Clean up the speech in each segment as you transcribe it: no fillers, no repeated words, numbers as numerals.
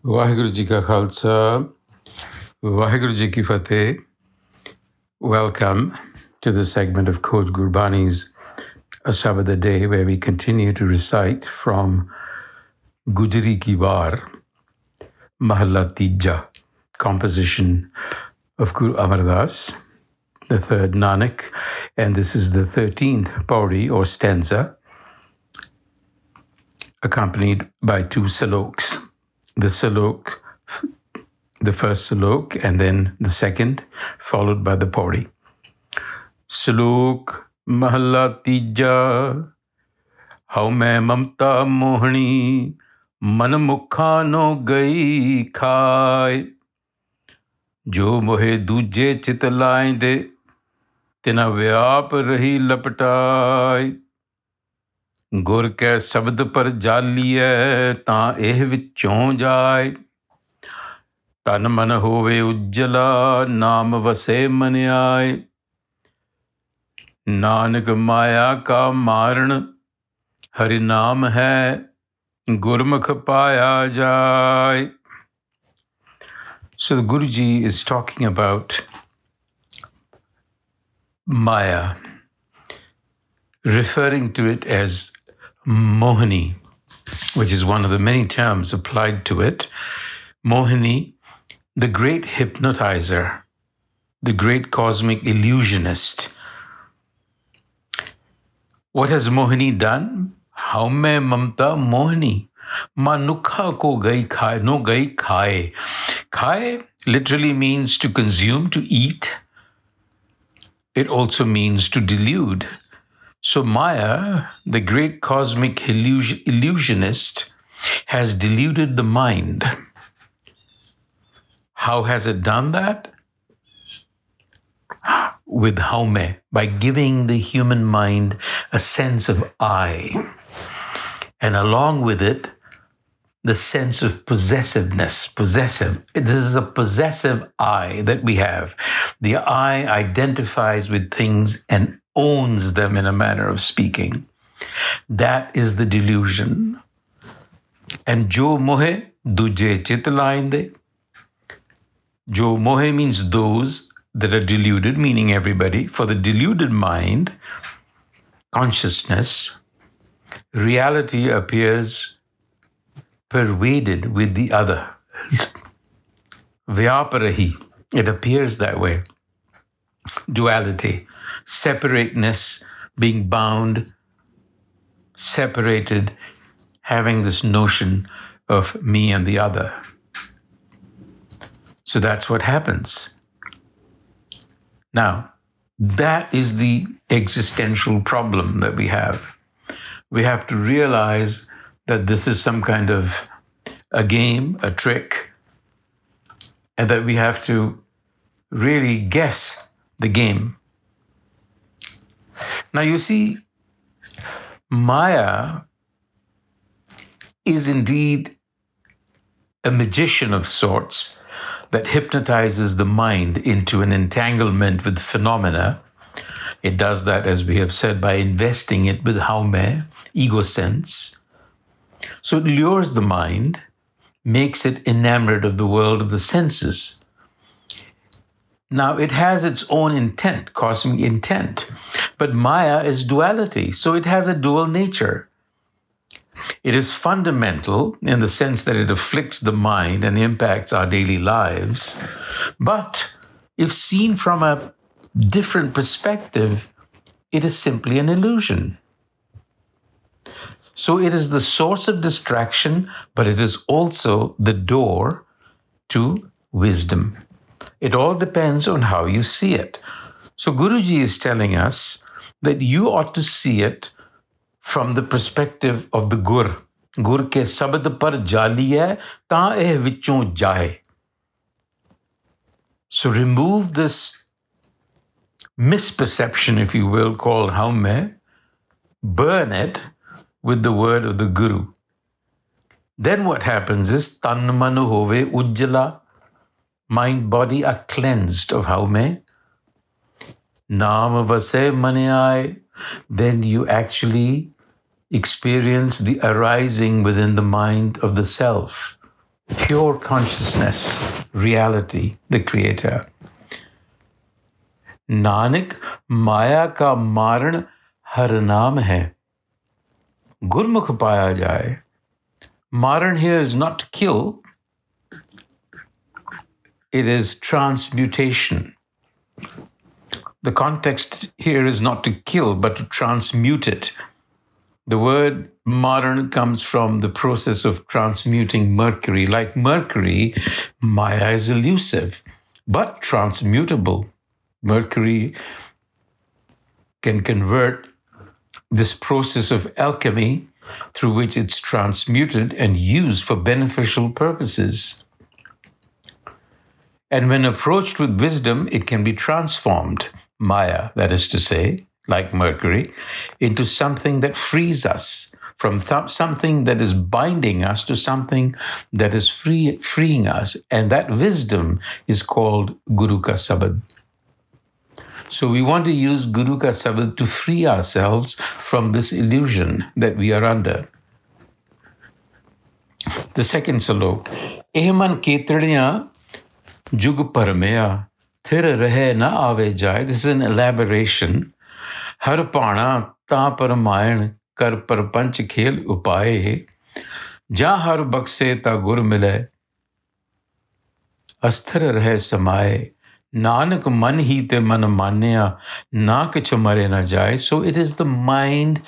Vaheguru Ji Ka Khalsa, Vaheguru Ji Ki Fateh. Welcome to the segment of Coach Gurbani's a-sabad-a-day, where we continue to recite from Gujari Ki War, Mahalla Tija, composition of Guru Amar Das, the third Nanak, and this is the 13th pauri or stanza, accompanied by two saloks. The salok, the first salok, and then the second, followed by the pauri. Salok Mahalla Tija, Haumai Mamata Mohani, Man mukha no gai khai, Jo mohe duje chit lainde, tina vyap rahi laptai. ਗੁਰ ਕੈ ਸ਼ਬਦ ਪਰ ਜਾਲੀਐ ਤਾਂ ਇਹ ਵਿੱਚੋਂ ਜਾਏ ਤਨ ਮਨ ਹੋਵੇ ਉਜਲਾ ਨਾਮ ਵਸੇ ਮਨ ਆਏ ਨਾਨਕ ਮਾਇਆ ਕਾ ਮਾਰਨ ਹਰਿ ਨਾਮ ਹੈ ਗੁਰਮੁਖ ਪਾਇਆ ਜਾਏ. So the Guruji is talking about Maya, referring to it as Mohani, which is one of the many terms applied to it. Mohani, the great hypnotizer, the great cosmic illusionist. What has Mohani done? Haumai Mamata Mohani. Manukha ko gai khai, no gai khai. Khai literally means to consume, to eat. It also means to delude. So Maya, the great cosmic illusionist, has deluded the mind. How has it done that? With Haumai, by giving the human mind a sense of I, and along with it, the sense of possessiveness, possessive. This is a possessive I that we have. The I identifies with things and owns them in a manner of speaking. That is the delusion. And jo mohe duje chit lainde. Jo mohe means those that are deluded, meaning everybody. For the deluded mind, consciousness, reality appears pervaded with the other. Vyaparahi, it appears that way. Duality, separateness, being bound, separated, having this notion of me and the other. So that's what happens. Now, that is the existential problem that we have. We have to realize that this is some kind of a game, a trick, and that we have to really guess the game. Now you see, Maya is indeed a magician of sorts that hypnotizes the mind into an entanglement with phenomena. It does that, as we have said, by investing it with Haumai, ego sense. So it lures the mind, makes it enamored of the world of the senses. Now it has its own intent, cosmic intent, but Maya is duality, so it has a dual nature. It is fundamental in the sense that it afflicts the mind and impacts our daily lives, but if seen from a different perspective, it is simply an illusion. So it is the source of distraction, but it is also the door to wisdom. It all depends on how you see it. So Guruji is telling us that you ought to see it from the perspective of the Gur. Gur ke sabad par jaliye ta eh vichon jaye. So remove this misperception, if you will, called Haumai, burn it with the word of the Guru. Then what happens is tan manu hove ujjala, mind, body are cleansed of Haumai. Naam vase mane aaye, then you actually experience the arising within the mind of the self, pure consciousness, reality, the creator. Nanak माया का मारण हर नाम है, गुरमुख पाया जाए. Maran here is not to kill, it is transmutation. The context here is not to kill, but to transmute it. The word Maran comes from the process of transmuting mercury. Like mercury, Maya is elusive, but transmutable. Mercury can convert this process of alchemy through which it's transmuted and used for beneficial purposes. And when approached with wisdom, it can be transformed, Maya, that is to say, like mercury, into something that frees us, from something that is binding us to something that is freeing us. And that wisdom is called Guru Ka Sabad. So we want to use Guru Ka Sabad to free ourselves from this illusion that we are under. The second salok, Ehman Ketraniya Jug Parmaya Thir Rahe Na Ave Jai. This is an elaboration. Har Pana Ta Paramayan Kar Parpanch Khel Upaye Ja Har Bakse Ta Gur Mile Asthar Rahe Samaye Nanak man hi te man manya na kich mare na jaye. So it is the mind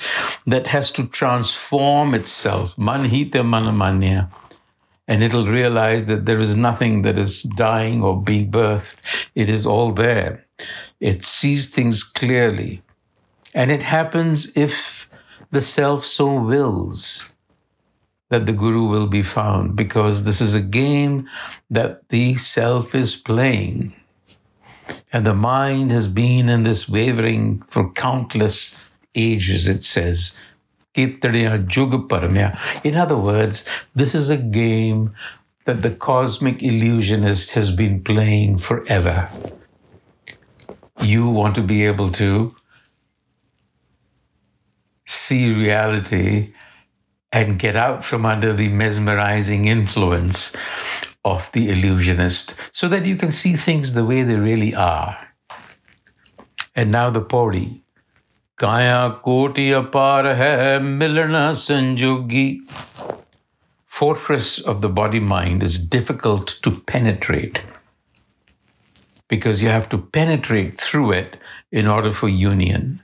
that has to transform itself. Man hi te man manya. And it'll realize that there is nothing that is dying or being birthed. It is all there. It sees things clearly. And it happens if the self so wills that the Guru will be found, because this is a game that the self is playing. And the mind has been in this wavering for countless ages, it says. In other words, this is a game that the cosmic illusionist has been playing forever. You want to be able to see reality and get out from under the mesmerizing influence of the illusionist so that you can see things the way they really are. And now the Pauri. Kaya koti apar hai milna sanjogi. Fortress of the body-mind is difficult to penetrate because you have to penetrate through it in order for union.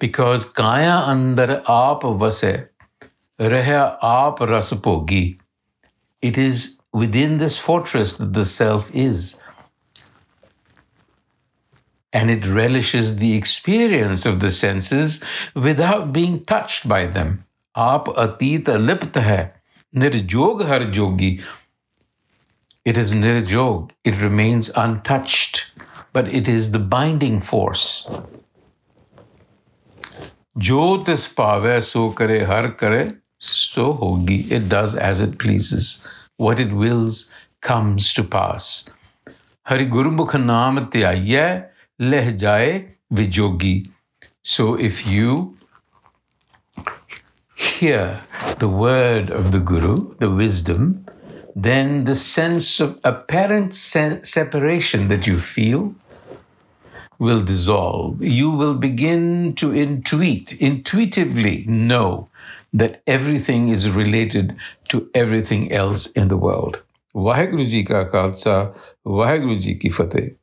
Because kaya andar aap vase, reha aap ras bhogi. It is within this fortress that the self is. And it relishes the experience of the senses without being touched by them. Aap atita lipta hai, nirjog har jogi. It is nirjog, it remains untouched, but it is the binding force. Jo tis pave so kare har kare, so hogi. It does as it pleases. What it wills comes to pass. Hari Gurumukh naam tyaiye leh jaye vijogi. So if you hear the word of the Guru, the wisdom, then the sense of apparent separation that you feel will dissolve. You will begin to intuitively know that everything is related to everything else in the world. Vaheguru Ji ka Khalsa, Vaheguru Ji ki Fateh.